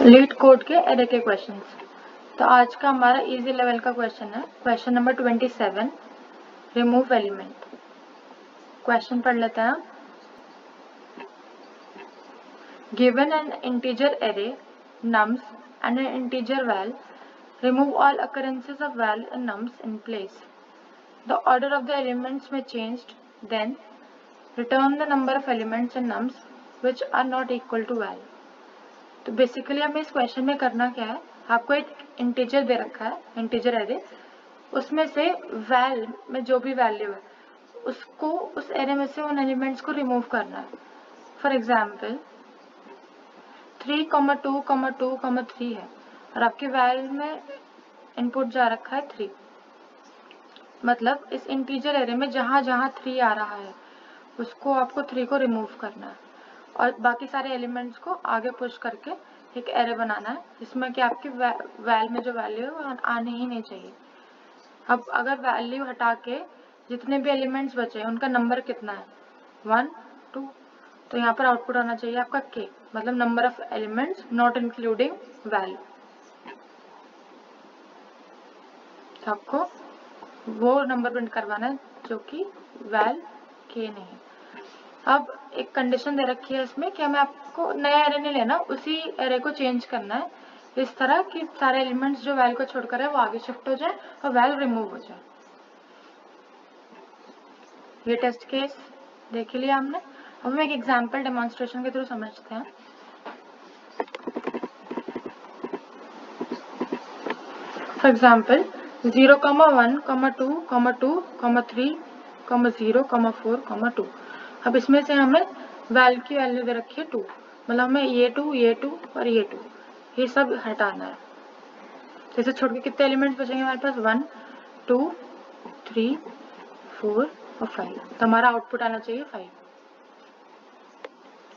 Leet code के array के questions. तो आज का हमारा इजी लेवल का क्वेश्चन है question number 27, remove element. Question पढ़ लेते हैं। Given an integer array nums and an integer val, remove all occurrences of val and nums in place. The order of the elements may change, then return the number of elements and nums which are not equal to val. तो basically हमें इस question में करना क्या है, आपको एक integer दे रखा है, इंटीजर एरे, उसमें से वैल में जो भी वैल्यू है उसको उस एरे में से उन एलिमेंट्स को रिमूव करना है। फॉर एग्जाम्पल 3, 2, 2, 3 है और आपके वैल में इनपुट जा रखा है 3। मतलब इस इंटीजर एरे में जहाँ जहाँ 3 आ रहा है उसको आपको 3 को रिमूव करना है और बाकी सारे एलिमेंट्स को आगे पुश करके एक एरे बनाना है जिसमें कि आपकी वैल में जो वैल्यू है वो आने ही नहीं चाहिए। अब अगर वैल्यू हटा के जितने भी एलिमेंट्स बचे हैं उनका नंबर कितना है, 1, 2, तो यहाँ पर आउटपुट आना चाहिए आपका k, मतलब number of elements not including value. तो आपको वो नंबर प्रिंट करवाना है जो कि वैल k नहीं। अब एक कंडीशन दे रखी है इसमें कि हमें आपको नया एरे नहीं लेना, उसी एरे को चेंज करना है इस तरह कि सारे एलिमेंट्स जो वैल को छोड़कर है वो आगे शिफ्ट हो जाए और वैल रिमूव हो जाए। ये टेस्ट केस देख लिया हमने। अब हम एक एग्जांपल डेमोन्स्ट्रेशन के थ्रू समझते हैं। For example 0, 1, 2, 2, 3, 0, 4, 2। अब इसमें से हमें वैल की वैल्यू दे रखी है 2, मतलब हमें ये 2 और ये 2 ये सब हटाना है। तो इसे छोड़ के कितने एलिमेंट्स बचेंगे हमारे पास, 1, 2, 3, 4 और 5। तो हमारा आउटपुट आना चाहिए 5।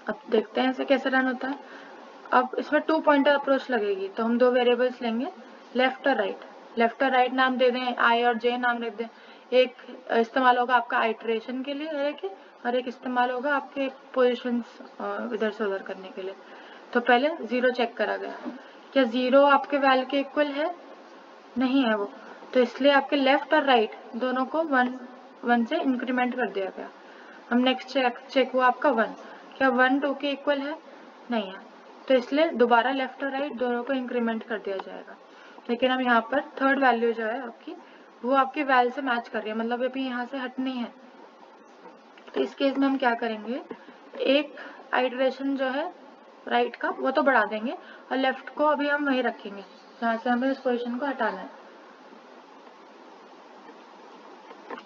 अब देखते हैं इसे कैसे रन होता है। अब इसमें 2 पॉइंटर अप्रोच लगेगी, तो हम दो वेरिएबल्स लेंगे, लेफ्ट और राइट। लेफ्ट और राइट नाम दे दें, आई और जे नाम दे दें। एक इस्तेमाल होगा आपका आइट्रेशन के लिए एरे के और एक इस्तेमाल होगा आपके पोजिशंस इधर से उधर करने के लिए। तो पहले 0 चेक करा गया, क्या 0 आपके वैल के इक्वल है, नहीं है वो, तो इसलिए आपके लेफ्ट और राइट दोनों को 1 से इंक्रीमेंट कर दिया गया। हम नेक्स्ट चेक हुआ आपका 1, क्या 1 2 के इक्वल है, नहीं है, तो इसलिए दोबारा लेफ्ट और राइट दोनों को इंक्रीमेंट कर दिया जाएगा। लेकिन अब यहाँ पर थर्ड वैल्यू जो है आपकी वो आपकी वैल से मैच कर रही है, मतलब अभी यहाँ से हटनी है। तो इस केस में हम क्या करेंगे, एक आइटरेशन जो है राइट का वो तो बढ़ा देंगे और लेफ्ट को अभी हम वहीं रखेंगे जहाँ से हमें इस पोजिशन को हटाना है।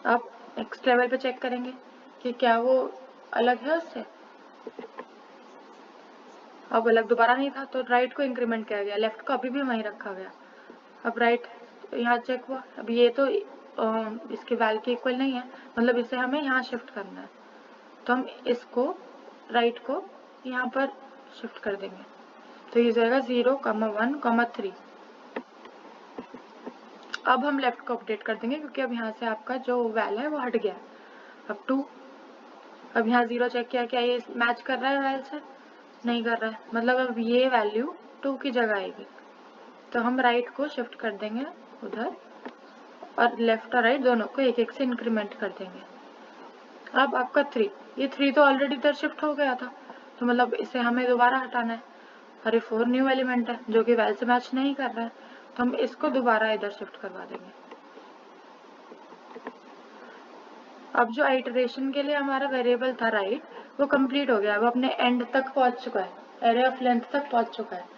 अब नेक्स्ट लेवल पे चेक करेंगे कि क्या वो अलग है उससे। अब अलग दोबारा नहीं था तो राइट को इंक्रीमेंट किया गया, लेफ्ट को अभी भी वहीं रखा गया। अब राइट यहाँ चेक हुआ, अब ये तो इसके वैल के इक्वल नहीं है, मतलब इसे हमें यहाँ शिफ्ट करना है, तो हम इसको राइट को यहाँ पर शिफ्ट कर देंगे। तो ये जाएगा 0, 1, 3। अब हम लेफ्ट को अपडेट कर देंगे क्योंकि अब यहाँ से आपका जो वैल है वो हट गया। अब 2, अब यहाँ 0 चेक किया, क्या ये मैच कर रहा है वैल से, नहीं कर रहा है, मतलब अब ये वैल्यू 2 की जगह आएगी। तो हम राइट को शिफ्ट कर देंगे उधर और लेफ्ट और राइट दोनों को एक एक से इंक्रीमेंट कर देंगे। अब आपका 3, ये 3 तो ऑलरेडी इधर शिफ्ट हो गया था, तो मतलब इसे हमें दोबारा हटाना है और ये 4 न्यू एलिमेंट है जो कि वैल से मैच नहीं कर रहा है, तो हम इसको दोबारा इधर शिफ्ट करवा देंगे। अब जो आइटरेशन के लिए हमारा वेरिएबल था राइट वो कंप्लीट हो गया, वो अपने एंड तक पहुंच चुका है, एरे ऑफ लेंथ तक पहुंच चुका है।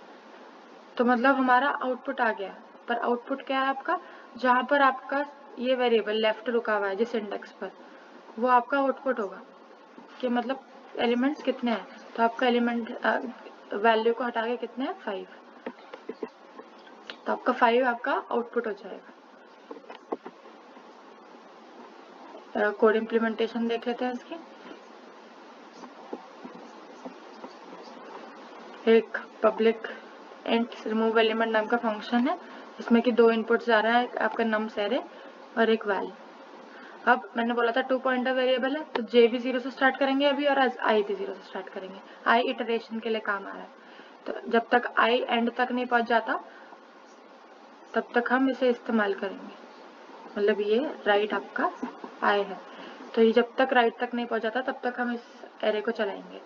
तो मतलब हमारा आउटपुट आ गया, पर आउटपुट क्या है आपका, जहाँ पर आपका ये वेरिएबल लेफ्ट रुका हुआ है जिस इंडेक्स पर, वो आपका आउटपुट होगा कि मतलब एलिमेंट्स कितने हैं। तो आपका एलिमेंट वैल्यू को हटा के कितने हैं, 5, तो आपका 5 आपका आउटपुट हो जाएगा। कोड इम्प्लीमेंटेशन देख लेते हैं इसकी। एक पब्लिक इंट रिमूव एलिमेंट नाम का फंक्शन है जिसमें कि 2 इनपुट्स आ रहा है, आपका नम्स एरे और एक वैल। अब मैंने बोला था 2 पॉइंटर वेरिएबल है, तो जे भी 0 से स्टार्ट करेंगे अभी और आई भी 0 से स्टार्ट करेंगे, आई इटरेशन के लिए काम आ रहा है। तो जब तक i एंड तक नहीं पहुंच जाता तब तक हम इसे इस्तेमाल करेंगे। मतलब ये राइट आपका i है, तो ये जब तक राइट तक नहीं पहुंच जाता तब तक हम इस एरे को चलाएंगे।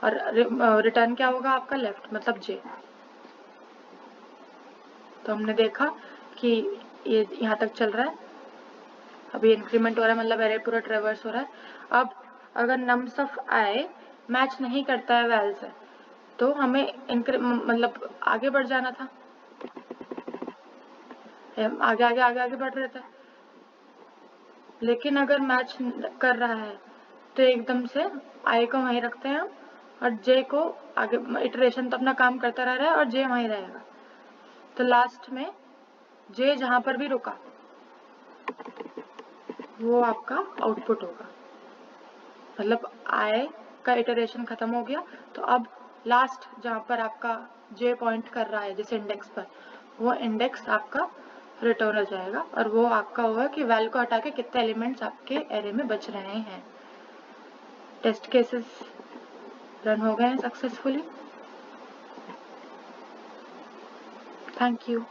और रिटर्न क्या होगा आपका लेफ्ट, मतलब j। तो हमने देखा कि ये यहाँ तक चल रहा है, अभी इंक्रीमेंट हो रहा है, मतलब एरे पूरा ट्रेवर्स हो रहा है। अब अगर नम्स ऑफ i मैच नहीं करता है वैल से तो हमें मतलब आगे बढ़ जाना था, आगे आगे आगे आगे बढ़ रहे थे। लेकिन अगर मैच कर रहा है तो एकदम से i को वहीं रखते हैं हम, और j को आगे, इटरेशन तो अपना काम करता रह रहा है और j वहीं रहेगा। तो लास्ट में j जहाँ पर भी रुका वो आपका आउटपुट होगा। मतलब i का इटरेशन खत्म हो गया, तो अब लास्ट जहाँ पर आपका j पॉइंट कर रहा है जिस इंडेक्स पर, वो इंडेक्स आपका रिटर्न हो जाएगा, और वो आपका होगा कि वैल को हटा के कितने एलिमेंट्स आपके एरे में बच रहे हैं। टेस्ट केसेस रन हो गए हैं सक्सेसफुली। Thank you.